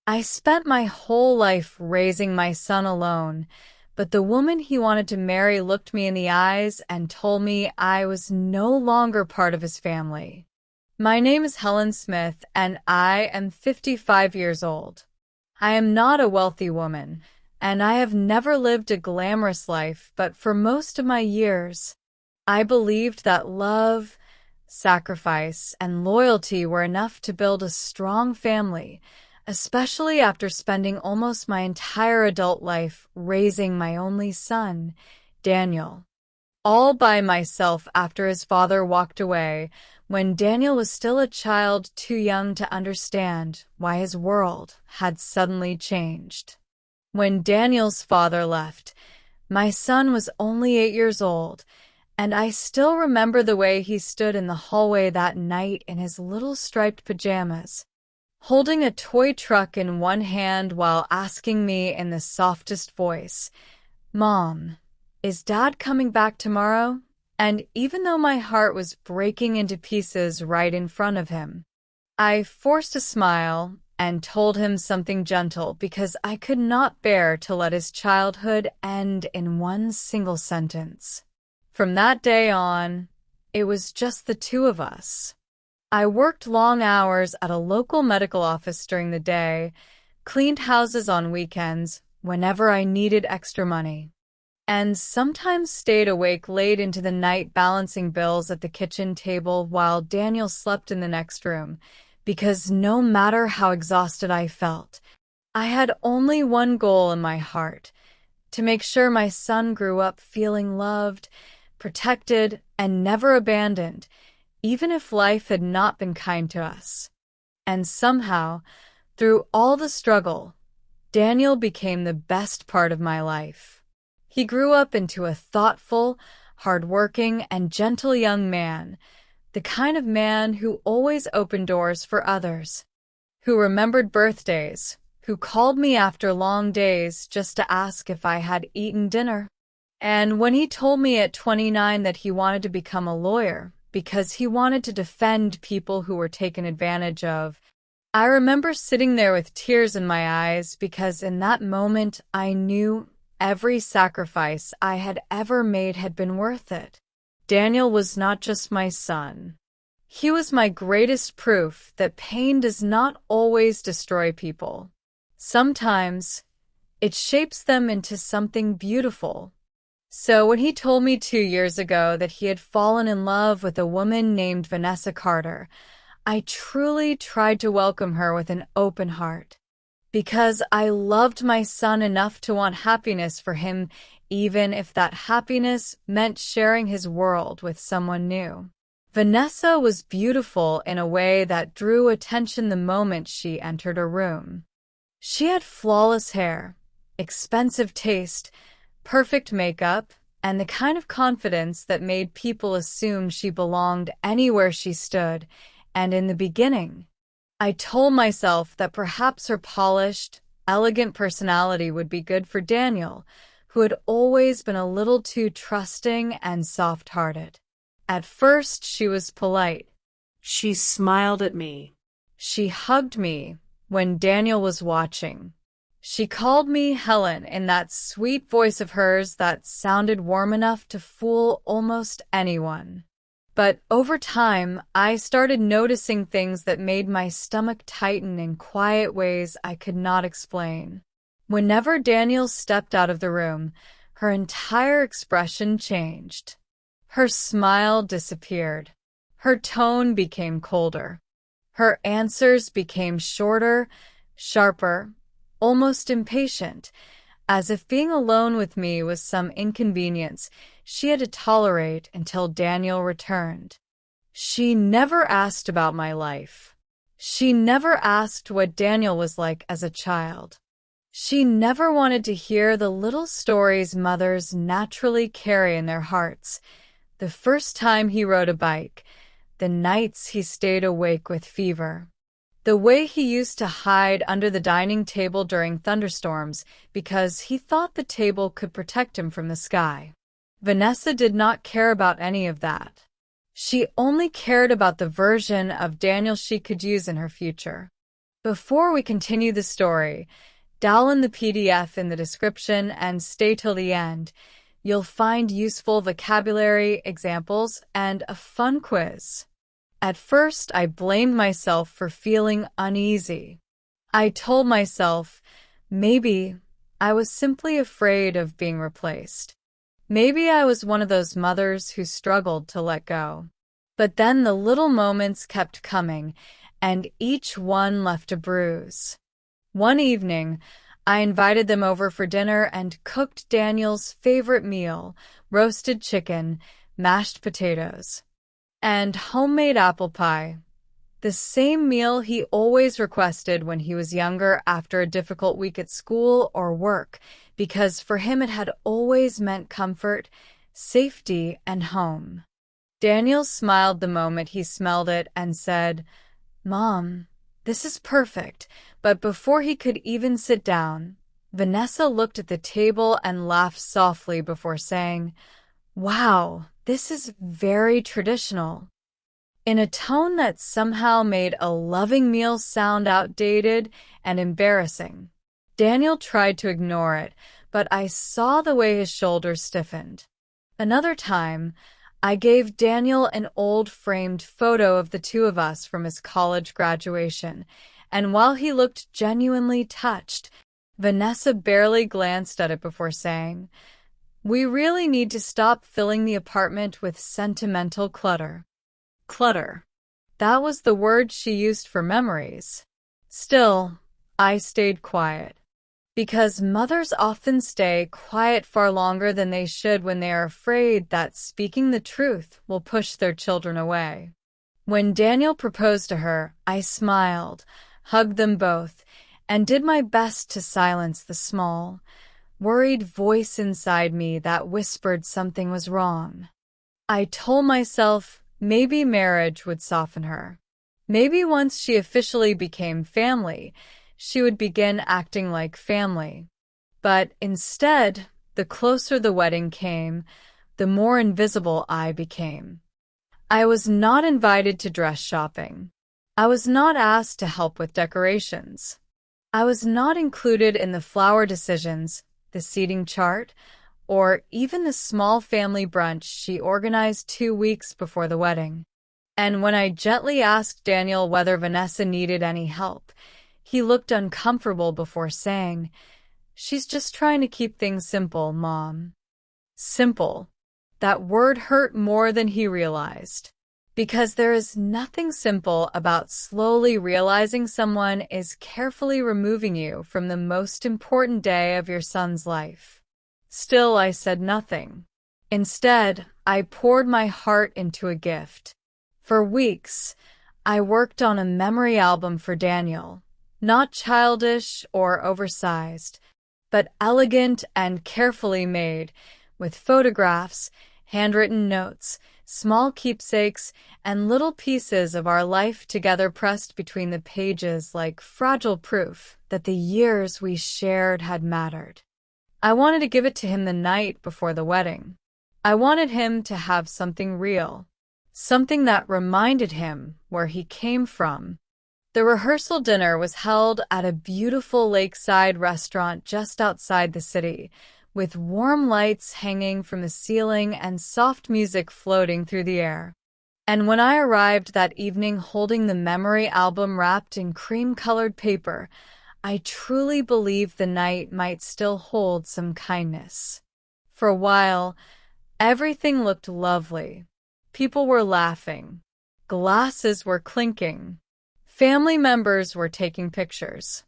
I spent my whole life raising my son alone, but the woman he wanted to marry looked me in the eyes and told me I was no longer part of his family. My name is Helen Smith, and I am 55 years old. I am not a wealthy woman, and I have never lived a glamorous life, but for most of my years, I believed that love, sacrifice, and loyalty were enough to build a strong family, especially after spending almost my entire adult life raising my only son, Daniel, all by myself after his father walked away when Daniel was still a child too young to understand why his world had suddenly changed. When Daniel's father left, my son was only 8 years old, and I still remember the way he stood in the hallway that night in his little striped pajamas, holding a toy truck in one hand while asking me in the softest voice, "Mom, is Dad coming back tomorrow?" And even though my heart was breaking into pieces right in front of him, I forced a smile and told him something gentle because I could not bear to let his childhood end in one single sentence. From that day on, it was just the two of us. I worked long hours at a local medical office during the day, cleaned houses on weekends whenever I needed extra money, and sometimes stayed awake late into the night balancing bills at the kitchen table while Daniel slept in the next room, because no matter how exhausted I felt, I had only one goal in my heart: to make sure my son grew up feeling loved, protected, and never abandoned, even if life had not been kind to us. And somehow, through all the struggle, Daniel became the best part of my life. He grew up into a thoughtful, hardworking, and gentle young man, the kind of man who always opened doors for others, who remembered birthdays, who called me after long days just to ask if I had eaten dinner. And when he told me at 29 that he wanted to become a lawyer because he wanted to defend people who were taken advantage of, I remember sitting there with tears in my eyes because in that moment I knew every sacrifice I had ever made had been worth it. Daniel was not just my son. He was my greatest proof that pain does not always destroy people. Sometimes it shapes them into something beautiful. So when he told me 2 years ago that he had fallen in love with a woman named Vanessa Carter, I truly tried to welcome her with an open heart, because I loved my son enough to want happiness for him, even if that happiness meant sharing his world with someone new. Vanessa was beautiful in a way that drew attention the moment she entered a room. She had flawless hair, expensive taste, perfect makeup, and the kind of confidence that made people assume she belonged anywhere she stood. And in the beginning, I told myself that perhaps her polished, elegant personality would be good for Daniel, who had always been a little too trusting and soft-hearted. At first, she was polite. She smiled at me. She hugged me when Daniel was watching. She called me Helen in that sweet voice of hers that sounded warm enough to fool almost anyone. But over time, I started noticing things that made my stomach tighten in quiet ways I could not explain. Whenever Daniel stepped out of the room, her entire expression changed. Her smile disappeared. Her tone became colder. Her answers became shorter, sharper, almost impatient, as if being alone with me was some inconvenience she had to tolerate until Daniel returned. She never asked about my life. She never asked what Daniel was like as a child. She never wanted to hear the little stories mothers naturally carry in their hearts: the first time he rode a bike, the nights he stayed awake with fever, the way he used to hide under the dining table during thunderstorms because he thought the table could protect him from the sky. Vanessa did not care about any of that. She only cared about the version of Daniel she could use in her future. Before we continue the story, download the PDF in the description and stay till the end. You'll find useful vocabulary, examples, and a fun quiz. At first, I blamed myself for feeling uneasy. I told myself, maybe I was simply afraid of being replaced. Maybe I was one of those mothers who struggled to let go. But then the little moments kept coming, and each one left a bruise. One evening, I invited them over for dinner and cooked Daniel's favorite meal, roasted chicken, mashed potatoes, and homemade apple pie. The same meal he always requested when he was younger after a difficult week at school or work, because for him it had always meant comfort, safety, and home. Daniel smiled the moment he smelled it and said, "Mom, this is perfect." But before he could even sit down, Vanessa looked at the table and laughed softly before saying, "Wow, this is very traditional," in a tone that somehow made a loving meal sound outdated and embarrassing. Daniel tried to ignore it, but I saw the way his shoulders stiffened. Another time, I gave Daniel an old framed photo of the two of us from his college graduation, and while he looked genuinely touched, Vanessa barely glanced at it before saying, "We really need to stop filling the apartment with sentimental clutter." Clutter. That was the word she used for memories. Still, I stayed quiet. Because mothers often stay quiet far longer than they should when they are afraid that speaking the truth will push their children away. When Daniel proposed to her, I smiled, hugged them both, and did my best to silence the small, worried voice inside me that whispered something was wrong. I told myself maybe marriage would soften her. Maybe once she officially became family, she would begin acting like family. But instead, the closer the wedding came, the more invisible I became. I was not invited to dress shopping. I was not asked to help with decorations. I was not included in the flower decisions, the seating chart, or even the small family brunch she organized 2 weeks before the wedding. And when I gently asked Daniel whether Vanessa needed any help, he looked uncomfortable before saying, "She's just trying to keep things simple, Mom." Simple. That word hurt more than he realized. Because there is nothing simple about slowly realizing someone is carefully removing you from the most important day of your son's life. Still, I said nothing. Instead, I poured my heart into a gift. For weeks, I worked on a memory album for Daniel. Not childish or oversized, but elegant and carefully made, with photographs, handwritten notes, small keepsakes, and little pieces of our life together pressed between the pages like fragile proof that the years we shared had mattered. I wanted to give it to him the night before the wedding. I wanted him to have something real, something that reminded him where he came from. The rehearsal dinner was held at a beautiful lakeside restaurant just outside the city, with warm lights hanging from the ceiling and soft music floating through the air. And when I arrived that evening holding the memory album wrapped in cream-colored paper, I truly believed the night might still hold some kindness. For a while, everything looked lovely. People were laughing. Glasses were clinking. Family members were taking pictures.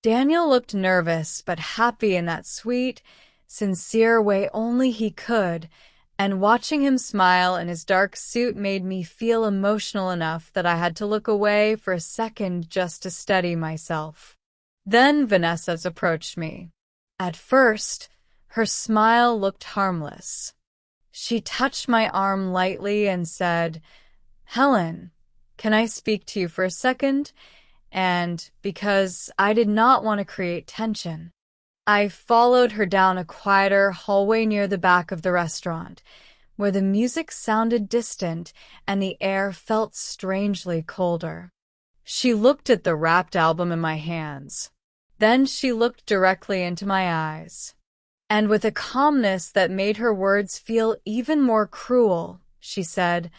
Daniel looked nervous but happy in that sweet, sincere way only he could, and watching him smile in his dark suit made me feel emotional enough that I had to look away for a second just to steady myself. Then Vanessa approached me. At first, her smile looked harmless. She touched my arm lightly and said, "Helen, can I speak to you for a second?" And because I did not want to create tension, I followed her down a quieter hallway near the back of the restaurant, where the music sounded distant and the air felt strangely colder. She looked at the wrapped album in my hands. Then she looked directly into my eyes. And with a calmness that made her words feel even more cruel, she said,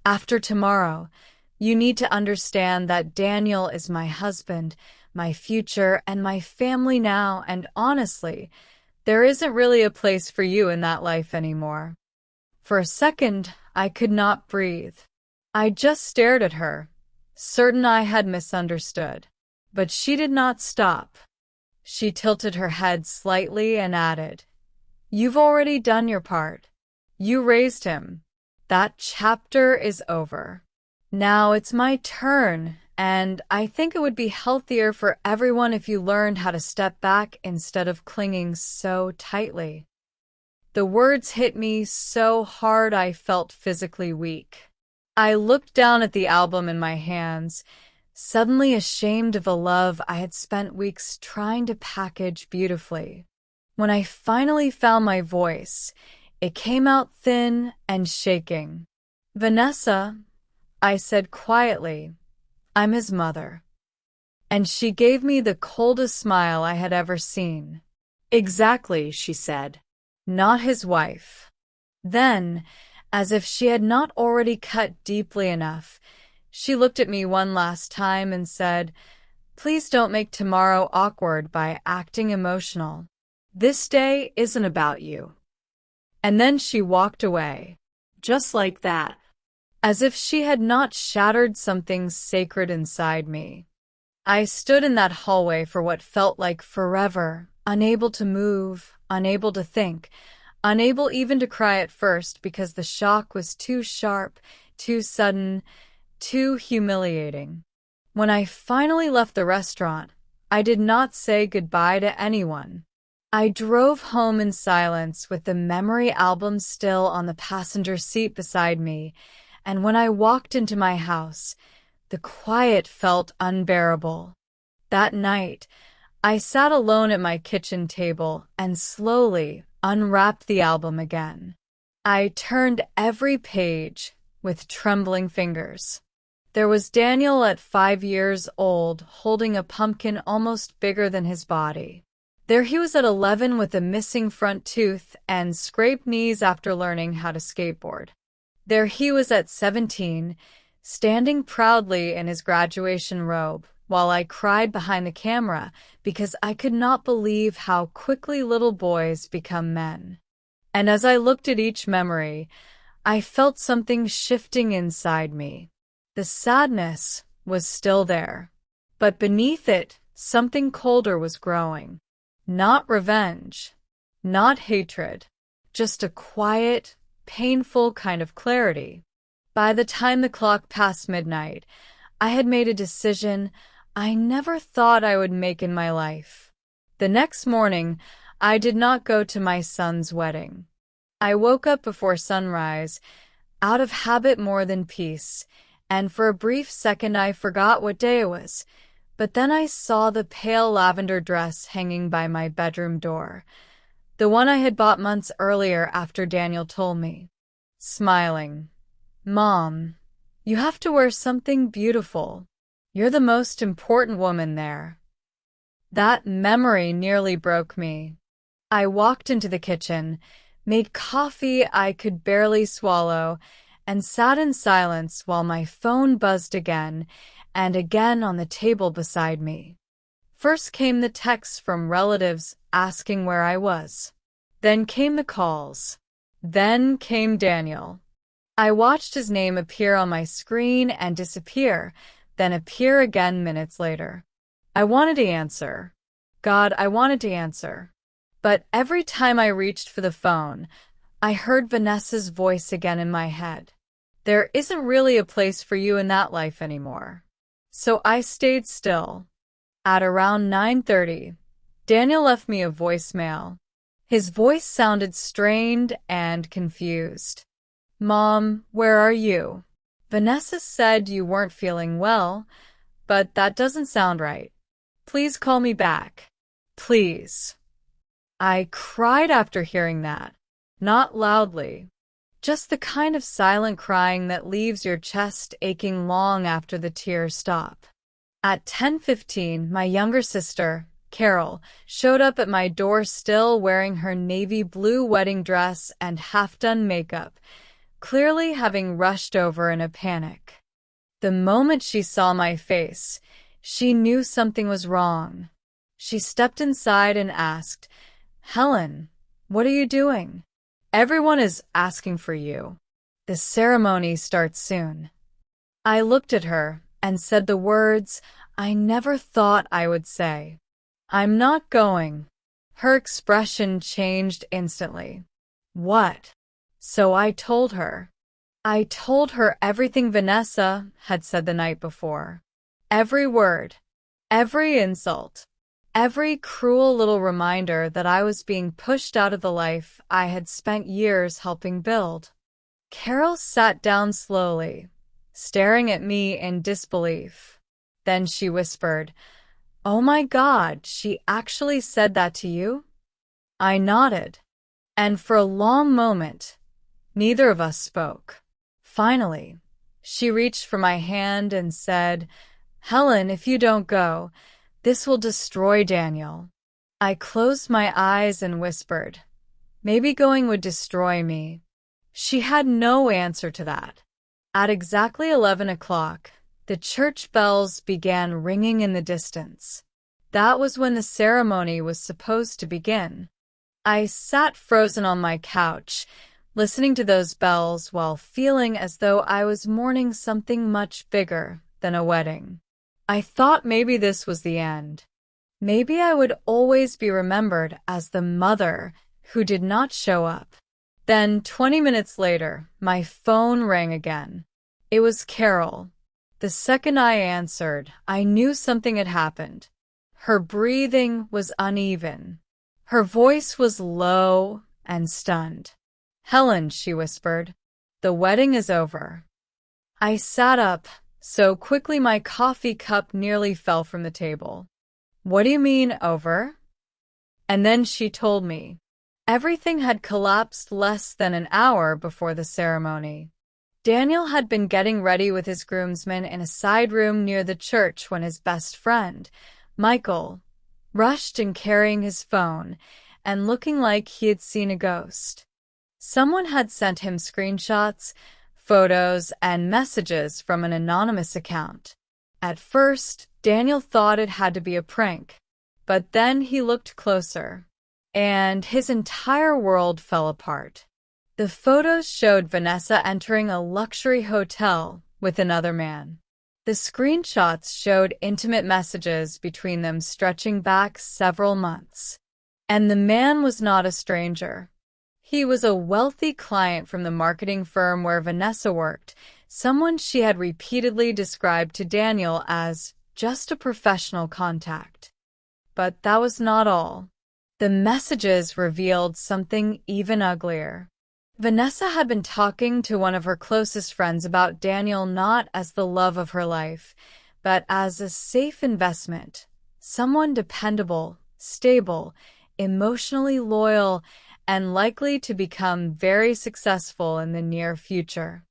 "After tomorrow, you need to understand that Daniel is my husband, my future, and my family now, and honestly, there isn't really a place for you in that life anymore." For a second, I could not breathe. I just stared at her, certain I had misunderstood. But she did not stop. She tilted her head slightly and added, "You've already done your part. You raised him. That chapter is over. Now it's my turn, and I think it would be healthier for everyone if you learned how to step back instead of clinging so tightly." The words hit me so hard I felt physically weak. I looked down at the album in my hands, suddenly ashamed of a love I had spent weeks trying to package beautifully. When I finally found my voice, it came out thin and shaking. "Vanessa," I said quietly, "I'm his mother." And she gave me the coldest smile I had ever seen. "Exactly," she said. "Not his wife." Then, as if she had not already cut deeply enough, she looked at me one last time and said, "Please don't make tomorrow awkward by acting emotional. This day isn't about you." And then she walked away. Just like that. As if she had not shattered something sacred inside me. I stood in that hallway for what felt like forever, unable to move, unable to think, unable even to cry at first because the shock was too sharp, too sudden, too humiliating. When I finally left the restaurant, I did not say goodbye to anyone. I drove home in silence with the memory album still on the passenger seat beside me, and when I walked into my house, the quiet felt unbearable. That night, I sat alone at my kitchen table and slowly unwrapped the album again. I turned every page with trembling fingers. There was Daniel at 5 years old, holding a pumpkin almost bigger than his body. There he was at 11 with a missing front tooth and scraped knees after learning how to skateboard. There he was at 17, standing proudly in his graduation robe, while I cried behind the camera because I could not believe how quickly little boys become men. And as I looked at each memory, I felt something shifting inside me. The sadness was still there, but beneath it, something colder was growing. Not revenge, not hatred, just a quiet, painful kind of clarity. By the time the clock passed midnight, I had made a decision I never thought I would make in my life. The next morning, I did not go to my son's wedding. I woke up before sunrise, out of habit more than peace, and for a brief second I forgot what day it was. But then I saw the pale lavender dress hanging by my bedroom door, the one I had bought months earlier after Daniel told me. Smiling, "Mom, you have to wear something beautiful. You're the most important woman there." That memory nearly broke me. I walked into the kitchen, made coffee I could barely swallow, and sat in silence while my phone buzzed again and again on the table beside me. First came the texts from relatives asking where I was. Then came the calls. Then came Daniel. I watched his name appear on my screen and disappear, then appear again minutes later. I wanted to answer. God, I wanted to answer. But every time I reached for the phone, I heard Vanessa's voice again in my head. "There isn't really a place for you in that life anymore." So I stayed still. At around 9:30, Daniel left me a voicemail. His voice sounded strained and confused. "Mom, where are you? Vanessa said you weren't feeling well, but that doesn't sound right. Please call me back. Please." I cried after hearing that. Not loudly. Just the kind of silent crying that leaves your chest aching long after the tears stop. At 10:15, my younger sister, Carol, showed up at my door still wearing her navy blue wedding dress and half-done makeup, clearly having rushed over in a panic. The moment she saw my face, she knew something was wrong. She stepped inside and asked, "Helen, what are you doing? Everyone is asking for you. The ceremony starts soon." I looked at her and said the words I never thought I would say. "I'm not going." Her expression changed instantly. "What?" So I told her. I told her everything Vanessa had said the night before. Every word, every insult, every cruel little reminder that I was being pushed out of the life I had spent years helping build. Carol sat down slowly, staring at me in disbelief. Then she whispered, "Oh my God, she actually said that to you?" I nodded, and for a long moment, neither of us spoke. Finally, she reached for my hand and said, "Helen, if you don't go, this will destroy Daniel." I closed my eyes and whispered, "Maybe going would destroy me." She had no answer to that. At exactly 11 o'clock, the church bells began ringing in the distance. That was when the ceremony was supposed to begin. I sat frozen on my couch, listening to those bells while feeling as though I was mourning something much bigger than a wedding. I thought maybe this was the end. Maybe I would always be remembered as the mother who did not show up. Then, 20 minutes later, my phone rang again. It was Carol. The second I answered, I knew something had happened. Her breathing was uneven. Her voice was low and stunned. "Helen," she whispered, "the wedding is over." I sat up so quickly my coffee cup nearly fell from the table. "What do you mean, over?" And then she told me. Everything had collapsed less than an hour before the ceremony. Daniel had been getting ready with his groomsmen in a side room near the church when his best friend, Michael, rushed in carrying his phone and looking like he had seen a ghost. Someone had sent him screenshots, photos, and messages from an anonymous account. At first, Daniel thought it had to be a prank, but then he looked closer, and his entire world fell apart. The photos showed Vanessa entering a luxury hotel with another man. The screenshots showed intimate messages between them stretching back several months. And the man was not a stranger. He was a wealthy client from the marketing firm where Vanessa worked, someone she had repeatedly described to Daniel as just a professional contact. But that was not all. The messages revealed something even uglier. Vanessa had been talking to one of her closest friends about Daniel not as the love of her life, but as a safe investment, someone dependable, stable, emotionally loyal, and likely to become very successful in the near future.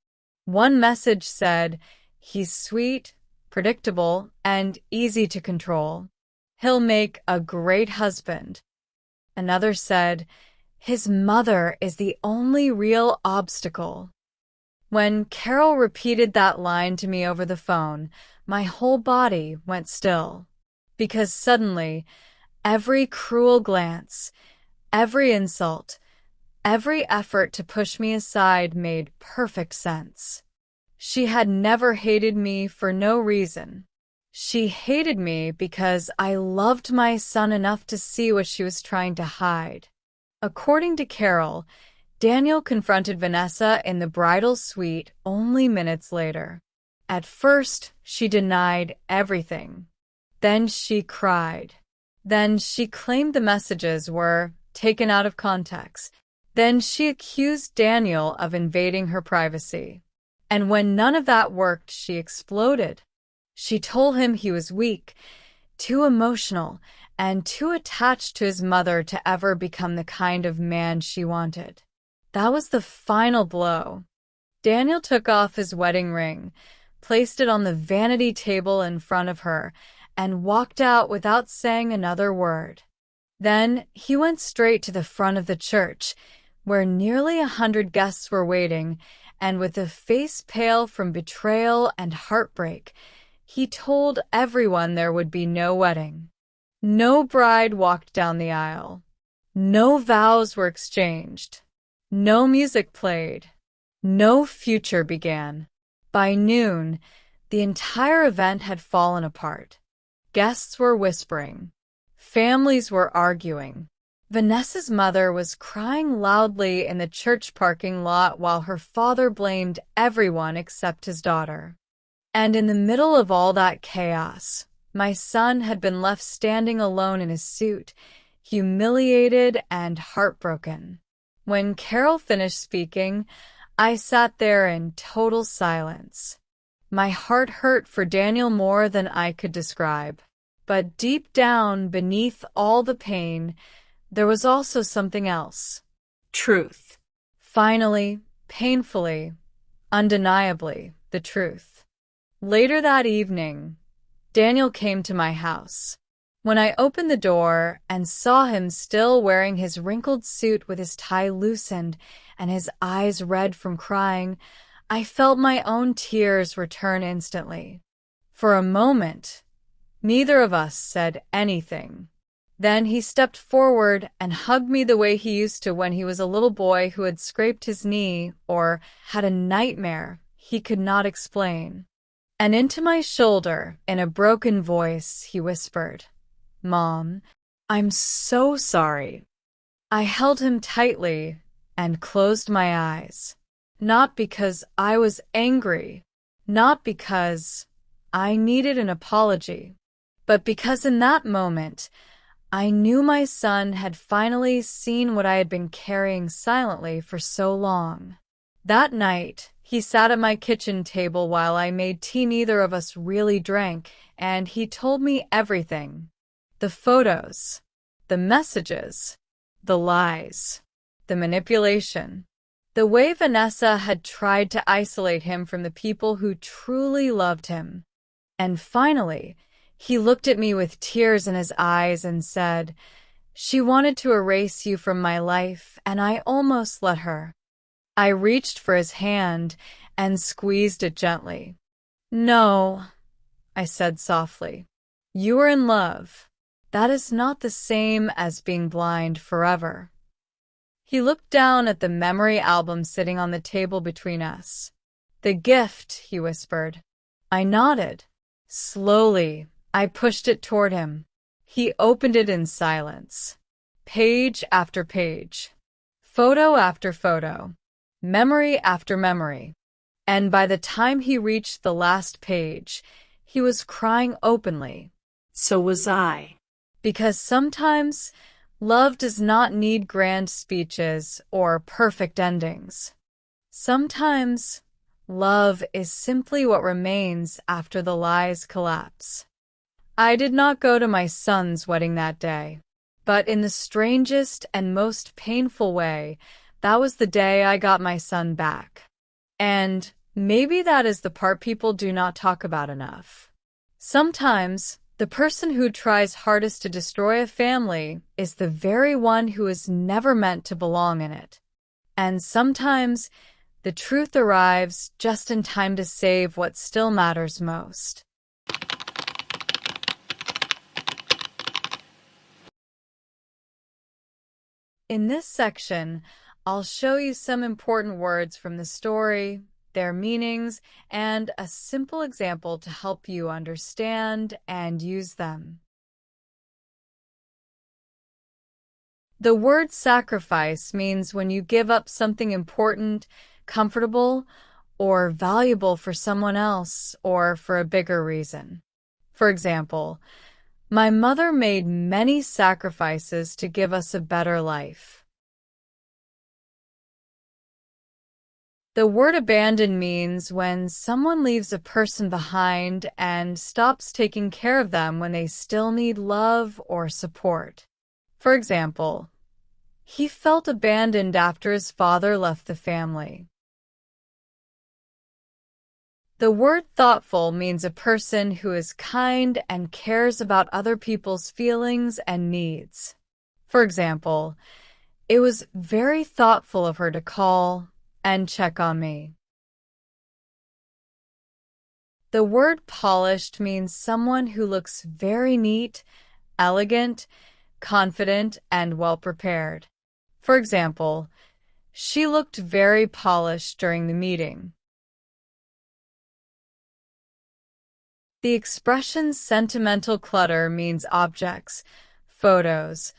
One message said, "He's sweet, predictable, and easy to control. He'll make a great husband." Another said, "His mother is the only real obstacle." When Carol repeated that line to me over the phone, my whole body went still. Because suddenly, every cruel glance, every insult, every effort to push me aside made perfect sense. She had never hated me for no reason. She hated me because I loved my son enough to see what she was trying to hide. According to Carol, Daniel confronted Vanessa in the bridal suite only minutes later. At first, she denied everything. Then she cried. Then she claimed the messages were taken out of context. Then she accused Daniel of invading her privacy. And when none of that worked, she exploded. She told him he was weak, too emotional, and too attached to his mother to ever become the kind of man she wanted. That was the final blow. Daniel took off his wedding ring, placed it on the vanity table in front of her, and walked out without saying another word. Then he went straight to the front of the church, where nearly 100 guests were waiting, and with a face pale from betrayal and heartbreak, he told everyone there would be no wedding. No bride walked down the aisle. No vows were exchanged. No music played. No future began. By noon, the entire event had fallen apart. Guests were whispering. Families were arguing. Vanessa's mother was crying loudly in the church parking lot while her father blamed everyone except his daughter. And in the middle of all that chaos, my son had been left standing alone in his suit, humiliated and heartbroken. When Carol finished speaking, I sat there in total silence. My heart hurt for Daniel more than I could describe. But deep down, beneath all the pain, there was also something else. Truth. Finally, painfully, undeniably, the truth. Later that evening, Daniel came to my house. When I opened the door and saw him still wearing his wrinkled suit with his tie loosened and his eyes red from crying, I felt my own tears return instantly. For a moment, neither of us said anything. Then he stepped forward and hugged me the way he used to when he was a little boy who had scraped his knee or had a nightmare he could not explain. And into my shoulder, in a broken voice, he whispered, "Mom, I'm so sorry." I held him tightly and closed my eyes. Not because I was angry, not because I needed an apology, but because in that moment, I knew my son had finally seen what I had been carrying silently for so long. That night, he sat at my kitchen table while I made tea neither of us really drank, and he told me everything. The photos, the messages, the lies, the manipulation, the way Vanessa had tried to isolate him from the people who truly loved him. And finally, he looked at me with tears in his eyes and said, "She wanted to erase you from my life, and I almost let her." I reached for his hand and squeezed it gently. "No," I said softly. "You are in love. That is not the same as being blind forever." He looked down at the memory album sitting on the table between us. "The gift," he whispered. I nodded. Slowly, I pushed it toward him. He opened it in silence. Page after page. Photo after photo. Memory after memory. And by the time he reached the last page, he was crying openly. So was I. Because sometimes love does not need grand speeches or perfect endings. Sometimes love is simply what remains after the lies collapse. I did not go to my son's wedding that day, but in the strangest and most painful way, that was the day I got my son back. And maybe that is the part people do not talk about enough. Sometimes, the person who tries hardest to destroy a family is the very one who is never meant to belong in it. And sometimes, the truth arrives just in time to save what still matters most. In this section, I'll show you some important words from the story, their meanings, and a simple example to help you understand and use them. The word sacrifice means when you give up something important, comfortable, or valuable for someone else or for a bigger reason. For example, my mother made many sacrifices to give us a better life. The word abandon means when someone leaves a person behind and stops taking care of them when they still need love or support. For example, he felt abandoned after his father left the family. The word thoughtful means a person who is kind and cares about other people's feelings and needs. For example, it was very thoughtful of her to call and check on me. The word polished means someone who looks very neat, elegant, confident, and well-prepared. For example, she looked very polished during the meeting. The expression sentimental clutter means objects, photos,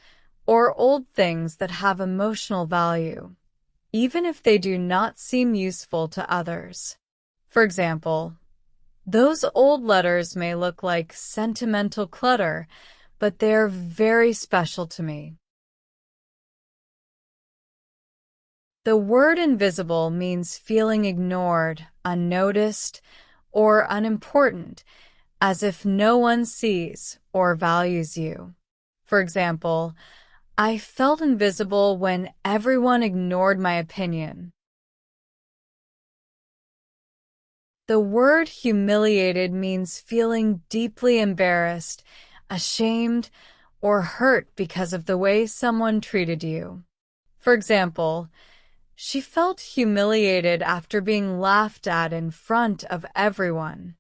or old things that have emotional value, even if they do not seem useful to others. For example, those old letters may look like sentimental clutter, but they're very special to me. The word invisible means feeling ignored, unnoticed, or unimportant, as if no one sees or values you. For example, I felt invisible when everyone ignored my opinion. The word humiliated means feeling deeply embarrassed, ashamed, or hurt because of the way someone treated you. For example, she felt humiliated after being laughed at in front of everyone.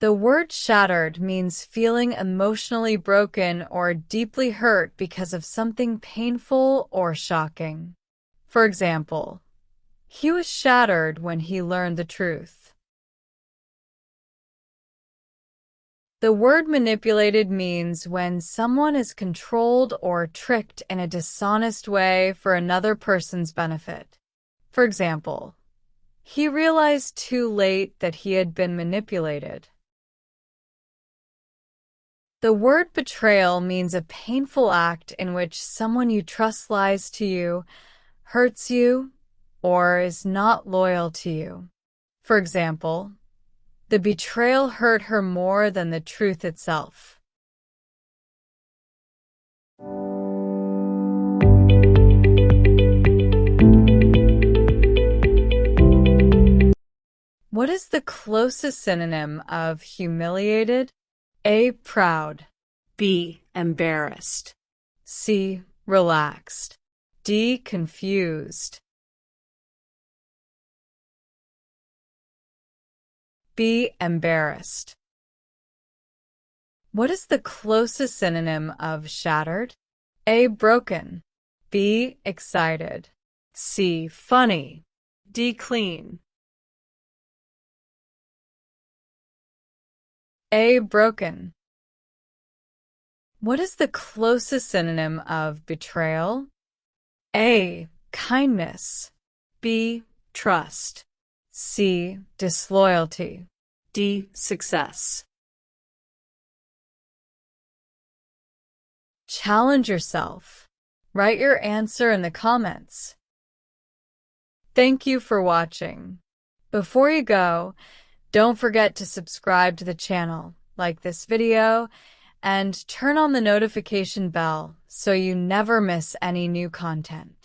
The word shattered means feeling emotionally broken or deeply hurt because of something painful or shocking. For example, he was shattered when he learned the truth. The word manipulated means when someone is controlled or tricked in a dishonest way for another person's benefit. For example, he realized too late that he had been manipulated. The word betrayal means a painful act in which someone you trust lies to you, hurts you, or is not loyal to you. For example, the betrayal hurt her more than the truth itself. What is the closest synonym of humiliated? A. Proud. B. Embarrassed. C. Relaxed. D. Confused. B. Embarrassed. What is the closest synonym of shattered? A. Broken. B. Excited. C. Funny. D. Clean. A. Broken. What is the closest synonym of betrayal? A. Kindness. B. Trust. C. Disloyalty. D. Success. Challenge yourself. Write your answer in the comments. Thank you for watching. Before you go, don't forget to subscribe to the channel, like this video, and turn on the notification bell so you never miss any new content.